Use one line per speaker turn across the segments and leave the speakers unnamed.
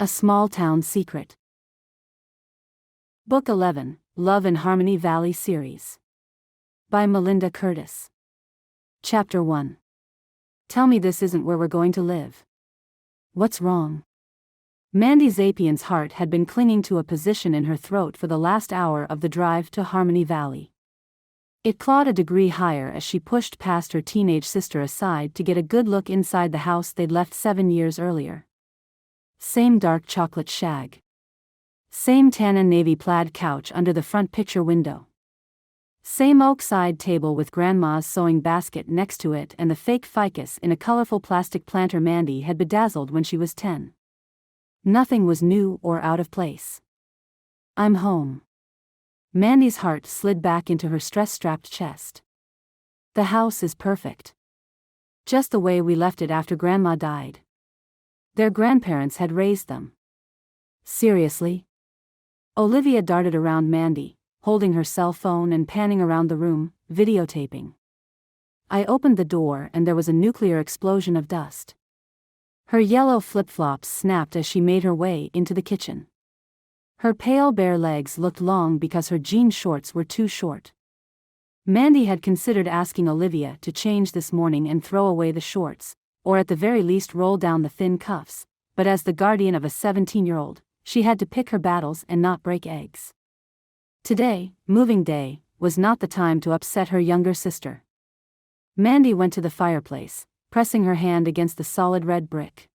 A Small Town Secret. Book 11, Love in Harmony Valley Series. By Melinda Curtis. Chapter 1. Tell me this isn't where we're going to live. What's wrong? Mandy Zapian's heart had been clinging to a position in her throat for the last hour of the drive to Harmony Valley. It clawed a degree higher as she pushed past her teenage sister aside to get a good look inside the house they'd left 7 years earlier. Same dark chocolate shag. Same tan and navy plaid couch under the front picture window. Same oak side table with Grandma's sewing basket next to it and the fake ficus in a colorful plastic planter Mandy had bedazzled when she was 10. Nothing was new or out of place. I'm home. Mandy's heart slid back into her stress-strapped chest. The house is perfect. Just the way we left it after Grandma died. Their grandparents had raised them. Seriously? Olivia darted around Mandy, holding her cell phone and panning around the room, videotaping. I opened the door and there was a nuclear explosion of dust. Her yellow flip-flops snapped as she made her way into the kitchen. Her pale bare legs looked long because her jean shorts were too short. Mandy had considered asking Olivia to change this morning and throw away the shorts, or at the very least roll down the thin cuffs, but as the guardian of a 17-year-old, she had to pick her battles and not break eggs. Today, moving day, was not the time to upset her younger sister. Mandy went to the fireplace, pressing her hand against the solid red brick.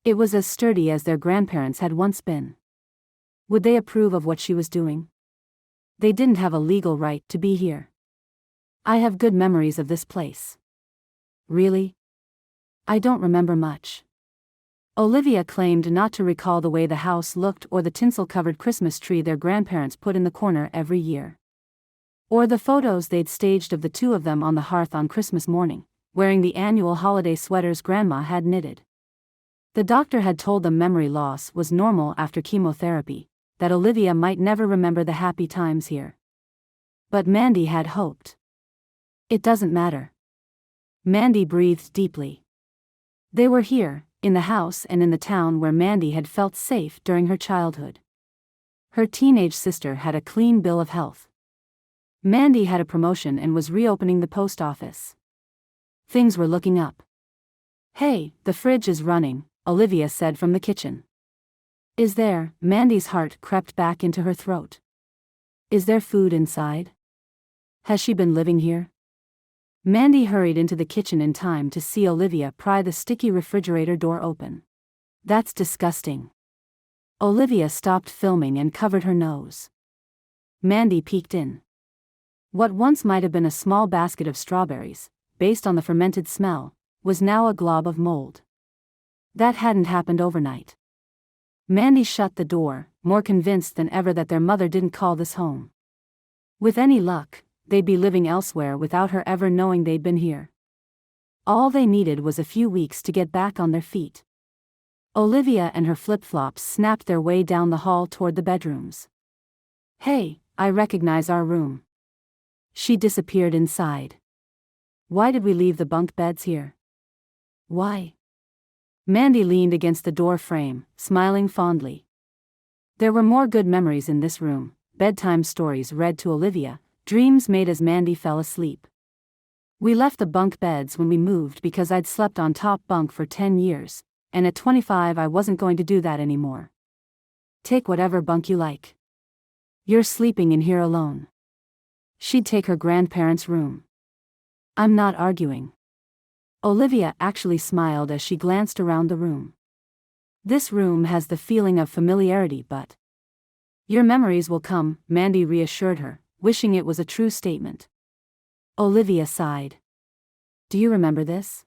It was as sturdy as their grandparents had once been. Would they approve of what she was doing? They didn't have a legal right to be here. I have good memories of this place. Really? I don't remember much. Olivia claimed not to recall the way the house looked or the tinsel-covered Christmas tree their grandparents put in the corner every year. Or the photos they'd staged of the two of them on the hearth on Christmas morning, wearing the annual holiday sweaters Grandma had knitted. The doctor had told them memory loss was normal after chemotherapy, that Olivia might never remember the happy times here. But Mandy had hoped. It doesn't matter. Mandy breathed deeply. They were here, in the house and in the town where Mandy had felt safe during her childhood. Her teenage sister had a clean bill of health. Mandy had a promotion and was reopening the post office. Things were looking up. Hey, the fridge is running, Olivia said from the kitchen. Is there? Mandy's heart crept back into her throat. Is there food inside? Has she been living here? Mandy hurried into the kitchen in time to see Olivia pry the sticky refrigerator door open. That's disgusting. Olivia stopped filming and covered her nose. Mandy peeked in. What once might have been a small basket of strawberries, based on the fermented smell, was now a glob of mold. That hadn't happened overnight. Mandy shut the door, more convinced than ever that their mother didn't call this home. With any luck, they'd be living elsewhere without her ever knowing they'd been here. All they needed was a few weeks to get back on their feet. Olivia and her flip-flops snapped their way down the hall toward the bedrooms. Hey, I recognize our room. She disappeared inside. Why did we leave the bunk beds here? Why? Mandy leaned against the door frame, smiling fondly. There were more good memories in this room, bedtime stories read to Olivia, dreams made as Mandy fell asleep. We left the bunk beds when we moved because I'd slept on top bunk for 10 years, and at 25 I wasn't going to do that anymore. Take whatever bunk you like. You're sleeping in here alone. She'd take her grandparents' room. I'm not arguing. Olivia actually smiled as she glanced around the room. This room has the feeling of familiarity, but your memories will come, Mandy reassured her, wishing it was a true statement. Olivia sighed. Do you remember this?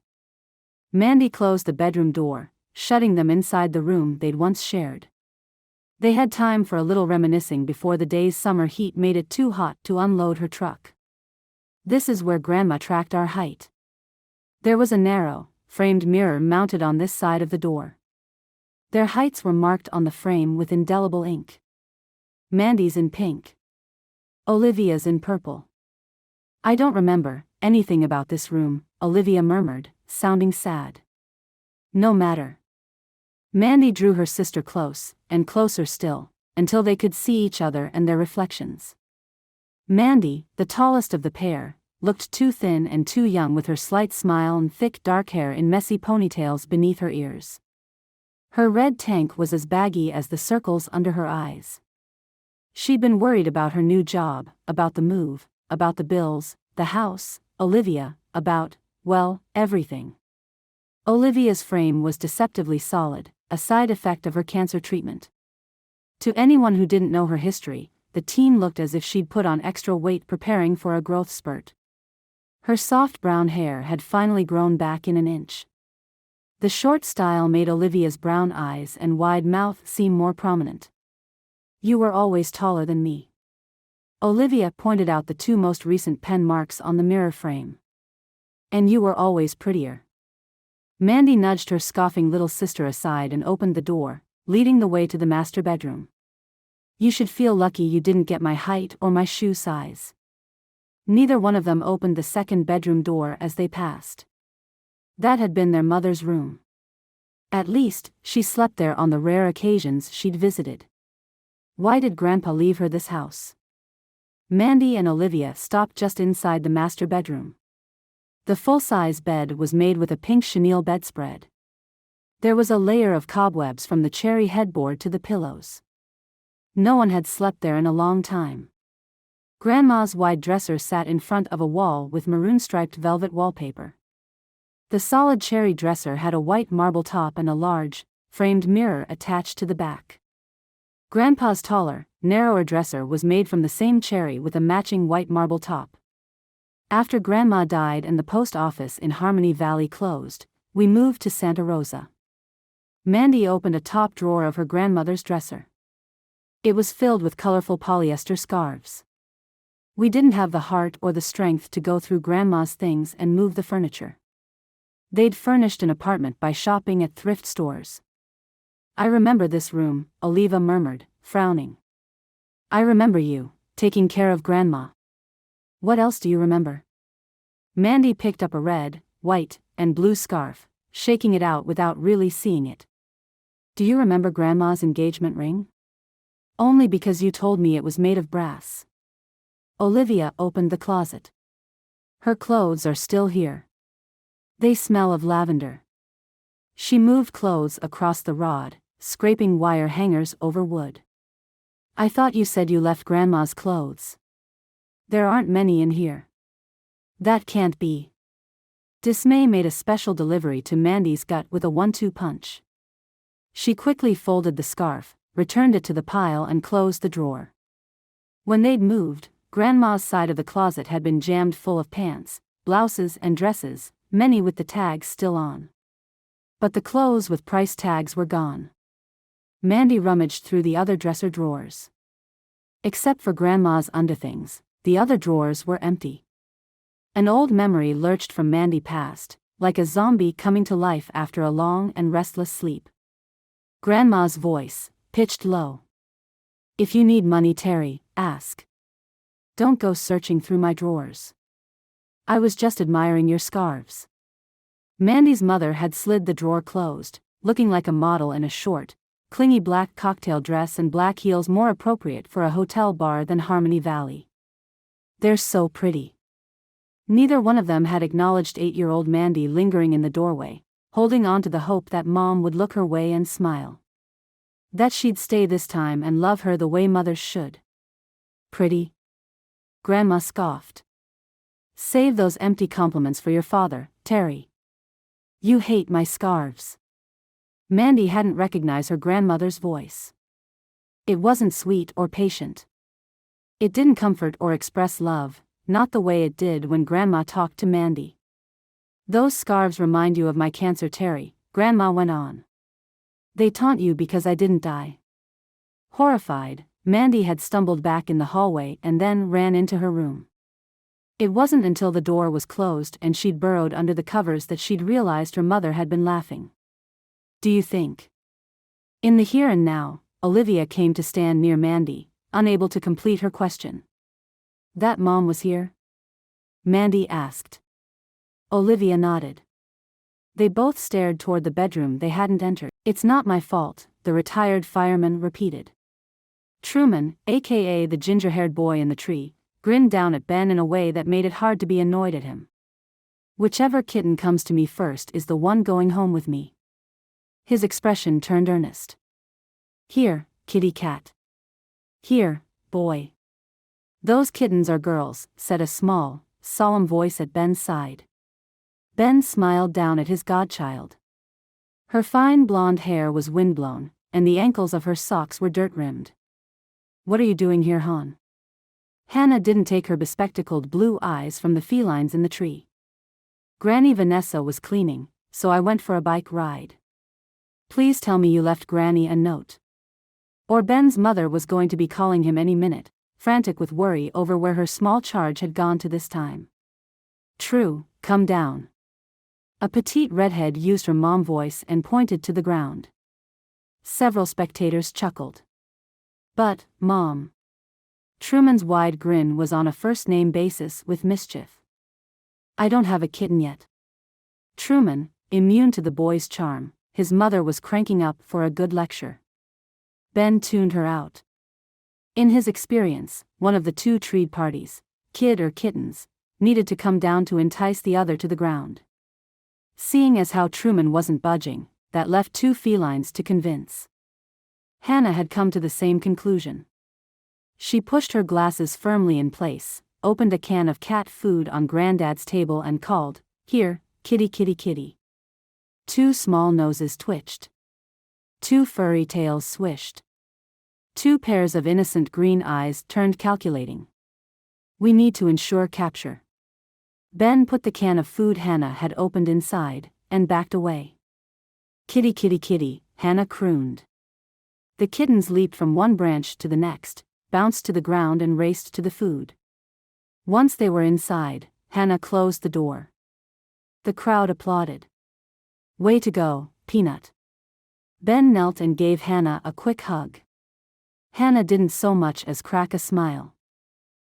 Mandy closed the bedroom door, shutting them inside the room they'd once shared. They had time for a little reminiscing before the day's summer heat made it too hot to unload her truck. This is where Grandma tracked our height. There was a narrow, framed mirror mounted on this side of the door. Their heights were marked on the frame with indelible ink. Mandy's in pink. Olivia's in purple. I don't remember anything about this room, Olivia murmured, sounding sad. No matter. Mandy drew her sister close, and closer still, until they could see each other and their reflections. Mandy, the tallest of the pair, looked too thin and too young with her slight smile and thick dark hair in messy ponytails beneath her ears. Her red tank was as baggy as the circles under her eyes. She'd been worried about her new job, about the move, about the bills, the house, Olivia, about, well, everything. Olivia's frame was deceptively solid, a side effect of her cancer treatment. To anyone who didn't know her history, the teen looked as if she'd put on extra weight preparing for a growth spurt. Her soft brown hair had finally grown back in an inch. The short style made Olivia's brown eyes and wide mouth seem more prominent. "You were always taller than me." Olivia pointed out the two most recent pen marks on the mirror frame. "And you were always prettier." Mandy nudged her scoffing little sister aside and opened the door, leading the way to the master bedroom. "You should feel lucky you didn't get my height or my shoe size." Neither one of them opened the second bedroom door as they passed. That had been their mother's room. At least, she slept there on the rare occasions she'd visited. Why did Grandpa leave her this house? Mandy and Olivia stopped just inside the master bedroom. The full-size bed was made with a pink chenille bedspread. There was a layer of cobwebs from the cherry headboard to the pillows. No one had slept there in a long time. Grandma's wide dresser sat in front of a wall with maroon-striped velvet wallpaper. The solid cherry dresser had a white marble top and a large, framed mirror attached to the back. Grandpa's taller, narrower dresser was made from the same cherry with a matching white marble top. After Grandma died and the post office in Harmony Valley closed, we moved to Santa Rosa. Mandy opened a top drawer of her grandmother's dresser. It was filled with colorful polyester scarves. We didn't have the heart or the strength to go through Grandma's things and move the furniture. They'd furnished an apartment by shopping at thrift stores. "I remember this room," Oliva murmured, frowning. "I remember you, taking care of Grandma." "What else do you remember?" Mandy picked up a red, white, and blue scarf, shaking it out without really seeing it. "Do you remember Grandma's engagement ring?" "Only because you told me it was made of brass." Olivia opened the closet. "Her clothes are still here. They smell of lavender." She moved clothes across the rod, scraping wire hangers over wood. "I thought you said you left Grandma's clothes." "There aren't many in here." "That can't be." Dismay made a special delivery to Mandy's gut with a 1-2 punch. She quickly folded the scarf, returned it to the pile and closed the drawer. When they'd moved, Grandma's side of the closet had been jammed full of pants, blouses and dresses, many with the tags still on. But the clothes with price tags were gone. Mandy rummaged through the other dresser drawers. Except for Grandma's underthings, the other drawers were empty. An old memory lurched from Mandy past, like a zombie coming to life after a long and restless sleep. Grandma's voice, pitched low. "If you need money, Terry, ask. Don't go searching through my drawers. I was just admiring your scarves." Mandy's mother had slid the drawer closed, looking like a model in a short, clingy black cocktail dress and black heels more appropriate for a hotel bar than Harmony Valley. "They're so pretty." Neither one of them had acknowledged 8-year-old Mandy lingering in the doorway, holding on to the hope that Mom would look her way and smile. That she'd stay this time and love her the way mothers should. "Pretty?" Grandma scoffed. "Save those empty compliments for your father, Terry. You hate my scarves." Mandy hadn't recognized her grandmother's voice. It wasn't sweet or patient. It didn't comfort or express love, not the way it did when Grandma talked to Mandy. "Those scarves remind you of my cancer, Terry," Grandma went on. "They taunt you because I didn't die." Horrified, Mandy had stumbled back in the hallway and then ran into her room. It wasn't until the door was closed and she'd burrowed under the covers that she'd realized her mother had been laughing. "Do you think?" In the here and now, Olivia came to stand near Mandy, unable to complete her question. "That Mom was here?" Mandy asked. Olivia nodded. They both stared toward the bedroom they hadn't entered. "It's not my fault," the retired fireman repeated. Truman, aka the ginger-haired boy in the tree, grinned down at Ben in a way that made it hard to be annoyed at him. "Whichever kitten comes to me first is the one going home with me." His expression turned earnest. "Here, kitty cat. Here, boy." "Those kittens are girls," said a small, solemn voice at Ben's side. Ben smiled down at his godchild. Her fine blonde hair was windblown, and the ankles of her socks were dirt-rimmed. "What are you doing here, hon?" Hannah didn't take her bespectacled blue eyes from the felines in the tree. "Granny Vanessa was cleaning, so I went for a bike ride." "Please tell me you left Granny a note." Or Ben's mother was going to be calling him any minute, frantic with worry over where her small charge had gone to this time. "True, come down." A petite redhead used her mom voice and pointed to the ground. Several spectators chuckled. "But, Mom." Truman's wide grin was on a first-name basis with mischief. "I don't have a kitten yet." Truman, immune to the boy's charm, his mother was cranking up for a good lecture. Ben tuned her out. In his experience, one of the two treed parties, kid or kittens, needed to come down to entice the other to the ground. Seeing as how Truman wasn't budging, that left two felines to convince. Hannah had come to the same conclusion. She pushed her glasses firmly in place, opened a can of cat food on Granddad's table and called, "Here, kitty kitty kitty." Two small noses twitched. Two furry tails swished. Two pairs of innocent green eyes turned calculating. "We need to ensure capture." Ben put the can of food Hannah had opened inside, and backed away. "Kitty kitty kitty," Hannah crooned. The kittens leaped from one branch to the next, bounced to the ground and raced to the food. Once they were inside, Hannah closed the door. The crowd applauded. "Way to go, Peanut." Ben knelt and gave Hannah a quick hug. Hannah didn't so much as crack a smile.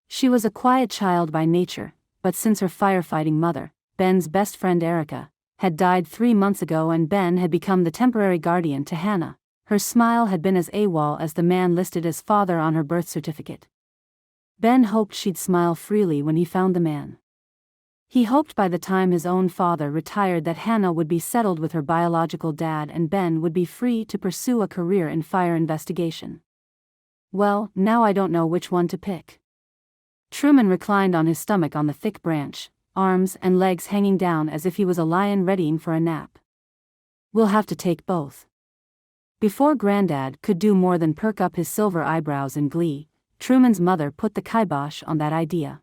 She was a quiet child by nature, but since her firefighting mother, Ben's best friend Erica, had died 3 months ago and Ben had become the temporary guardian to Hannah, her smile had been as AWOL as the man listed as father on her birth certificate. Ben hoped she'd smile freely when he found the man. He hoped by the time his own father retired that Hannah would be settled with her biological dad and Ben would be free to pursue a career in fire investigation. "Well, now I don't know which one to pick." Truman reclined on his stomach on the thick branch, arms and legs hanging down as if he was a lion readying for a nap. "We'll have to take both." Before Granddad could do more than perk up his silver eyebrows in glee, Truman's mother put the kibosh on that idea.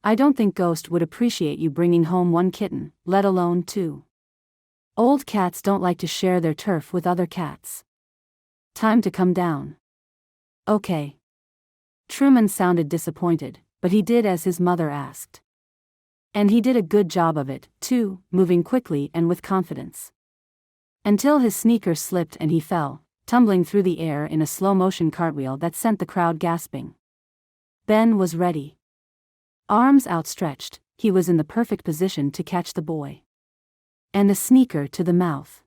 "I don't think Ghost would appreciate you bringing home one kitten, let alone two. Old cats don't like to share their turf with other cats. Time to come down." "Okay." Truman sounded disappointed, but he did as his mother asked. And he did a good job of it, too, moving quickly and with confidence. Until his sneakers slipped and he fell, tumbling through the air in a slow-motion cartwheel that sent the crowd gasping. Ben was ready. Arms outstretched, he was in the perfect position to catch the boy. And a sneaker to the mouth.